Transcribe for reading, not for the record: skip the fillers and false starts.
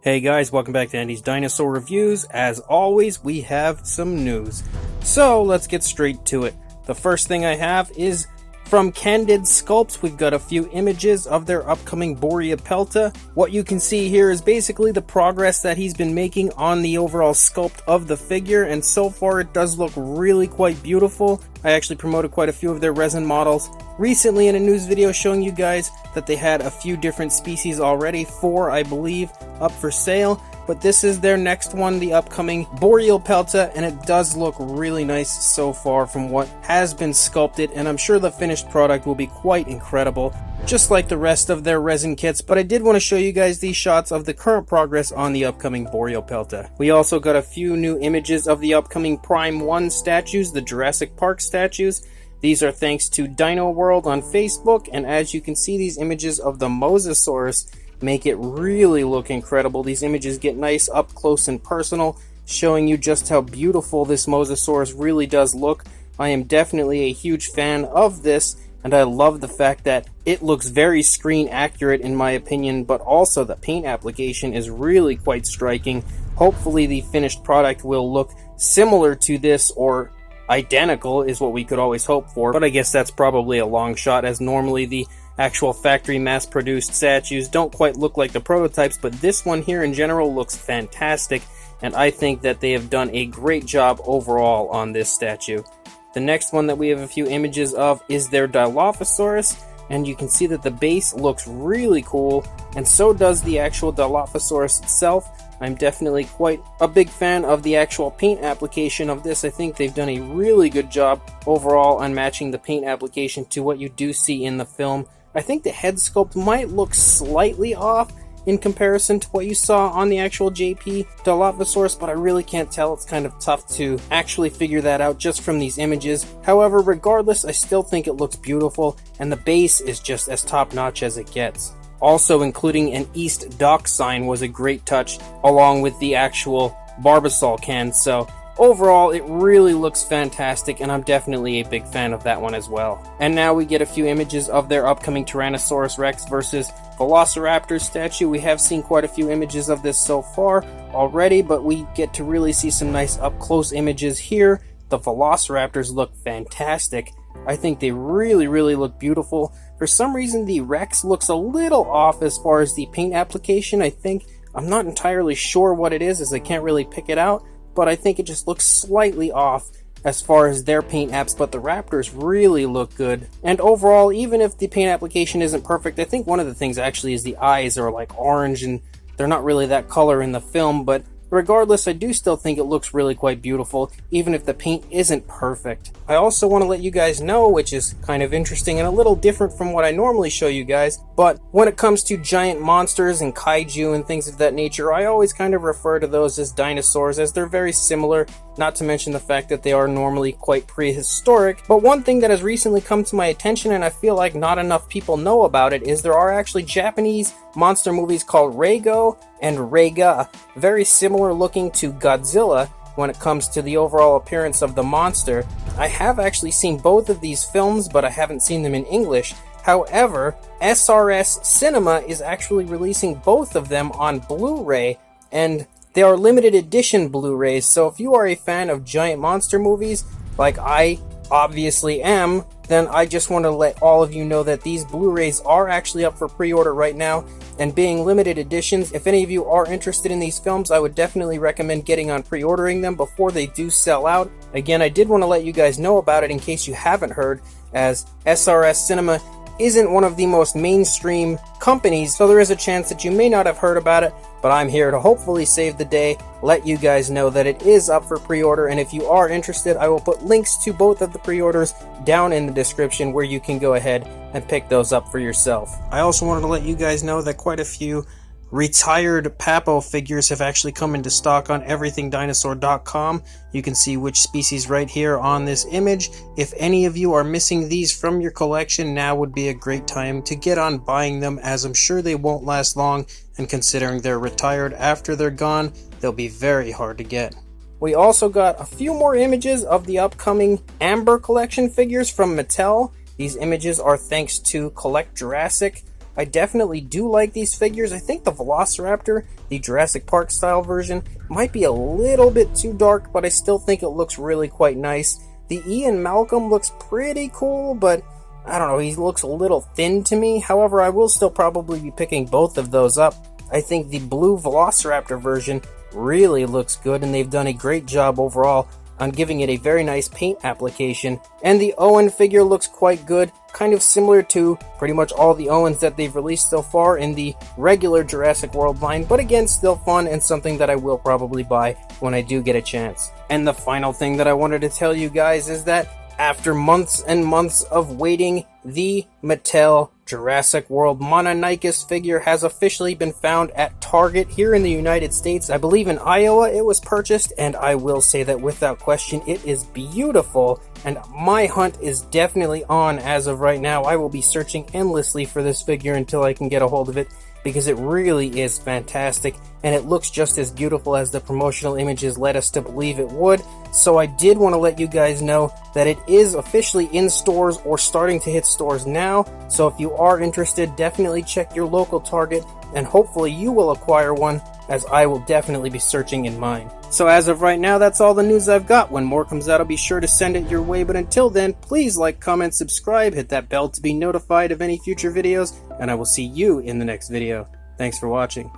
Hey guys, welcome back to Andy's Dinosaur Reviews. As always, we have some news. So let's get straight to it. The first thing I have is from Candid Sculpts. We've got a few images of their upcoming Boreapelta. What you can see here is basically the progress that he's been making on the overall sculpt of the figure, and so far it does look really quite beautiful. I actually promoted quite a few of their resin models recently in a news video showing you guys that they had a few different species already, 4 I believe, up for sale. But this is their next one, the upcoming Boreapelta, and it does look really nice so far from what has been sculpted, and I'm sure the finished product will be quite incredible, just like the rest of their resin kits. But I did want to show you guys these shots of the current progress on the upcoming Boreapelta. We also got a few new images of the upcoming Prime 1 statues, the Jurassic Park statues. These are thanks to Dino World on Facebook, and as you can see, these images of the Mosasaurus make it really look incredible. These images get nice up close and personal, showing you just how beautiful this Mosasaurus really does look. I am definitely a huge fan of this, and I love the fact that it looks very screen accurate in my opinion, but also the paint application is really quite striking. Hopefully the finished product will look similar to this, or identical is what we could always hope for, but I guess that's probably a long shot, as normally the actual factory mass-produced statues don't quite look like the prototypes, but this one here in general looks fantastic, and I think that they have done a great job overall on this statue. The next one that we have a few images of is their Dilophosaurus, and you can see that the base looks really cool, and so does the actual Dilophosaurus itself. I'm definitely quite a big fan of the actual paint application of this. I think they've done a really good job overall on matching the paint application to what you do see in the film. I think the head sculpt might look slightly off in comparison to what you saw on the actual JP Dilophosaurus, but I really can't tell. It's kind of tough to actually figure that out just from these images. However, regardless, I still think it looks beautiful, and the base is just as top-notch as it gets. Also including an East Dock sign was a great touch, along with the actual Barbasol can, so overall it really looks fantastic, and I'm definitely a big fan of that one as well. And now we get a few images of their upcoming Tyrannosaurus Rex versus Velociraptor statue. We have seen quite a few images of this so far already, but we get to really see some nice up-close images here. The Velociraptors look fantastic. I think they really look beautiful. For some reason, the Rex looks a little off as far as the paint application. I'm not entirely sure what it is, as I can't really pick it out, but I think it just looks slightly off as far as their paint apps, but the Raptors really look good. And overall, even if the paint application isn't perfect, I think one of the things actually is the eyes are like orange, and they're not really that color in the film, but regardless, I do still think it looks really quite beautiful, even if the paint isn't perfect. I also want to let you guys know, which is kind of interesting and a little different from what I normally show you guys, but when it comes to giant monsters and kaiju and things of that nature, I always kind of refer to those as dinosaurs, as they're very similar, not to mention the fact that they are normally quite prehistoric. But one thing that has recently come to my attention, and I feel like not enough people know about it, is there are actually Japanese monster movies called Reigo and Raiga, very similar looking to Godzilla when it comes to the overall appearance of the monster. I have actually seen both of these films, but I haven't seen them in English. However, SRS Cinema is actually releasing both of them on Blu-ray, and they are limited edition Blu-rays, so if you are a fan of giant monster movies, like I obviously am, then I just want to let all of you know that these Blu-rays are actually up for pre-order right now, and being limited editions, if any of you are interested in these films, I would definitely recommend getting on pre-ordering them before they do sell out. Again, I did want to let you guys know about it in case you haven't heard, as SRS Cinema isn't one of the most mainstream companies, so there is a chance that you may not have heard about it, but I'm here to hopefully save the day, let you guys know that it is up for pre-order, and if you are interested, I will put links to both of the pre-orders down in the description where you can go ahead and pick those up for yourself. I also wanted to let you guys know that quite a few retired Papo figures have actually come into stock on everythingdinosaur.com. You can see which species right here on this image. If any of you are missing these from your collection, now would be a great time to get on buying them, as I'm sure they won't last long, and considering they're retired after they're gone, they'll be very hard to get. We also got a few more images of the upcoming Amber collection figures from Mattel. These images are thanks to Collect Jurassic. I definitely do like these figures. I think the Velociraptor, the Jurassic Park style version, might be a little bit too dark, but I still think it looks really quite nice. The Ian Malcolm looks pretty cool, but I don't know, he looks a little thin to me. However, I will still probably be picking both of those up. I think the blue Velociraptor version really looks good, and they've done a great job overall on giving it a very nice paint application. And the Owen figure looks quite good, kind of similar to pretty much all the Owens that they've released so far in the regular Jurassic World line, but again, still fun and something that I will probably buy when I do get a chance. And the final thing that I wanted to tell you guys is that after months and months of waiting, the Mattel Jurassic World Mononykus figure has officially been found at Target here in the United States. I believe in Iowa it was purchased, and I will say that without question it is beautiful, and my hunt is definitely on as of right now. I will be searching endlessly for this figure until I can get a hold of it, because it really is fantastic, and it looks just as beautiful as the promotional images led us to believe it would. So I did want to let you guys know that it is officially in stores or starting to hit stores now. So if you are interested, definitely check your local Target, and hopefully you will acquire one, as I will definitely be searching in mine. So as of right now, that's all the news I've got. When more comes out, I'll be sure to send it your way, but until then, please like, comment, subscribe, hit that bell to be notified of any future videos, and I will see you in the next video. Thanks for watching.